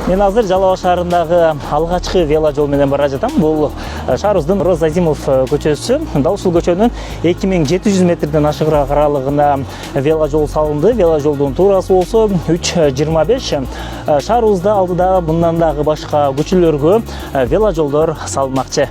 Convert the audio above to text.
Мен азыр Жалал Абад шаарындагы алгачкы веложол менен бара жатам. Бул шаарыбыздын Роза Азимов көчөсү. Дал ушул көчөнүн 2700 метрден ашыгыраак аралыгында веложол салынды. Веложолдун туурасы болсо 3,25. Шаарыбызда алдыда мындан дагы башка көчөлөргө веложолдор салынмакчы.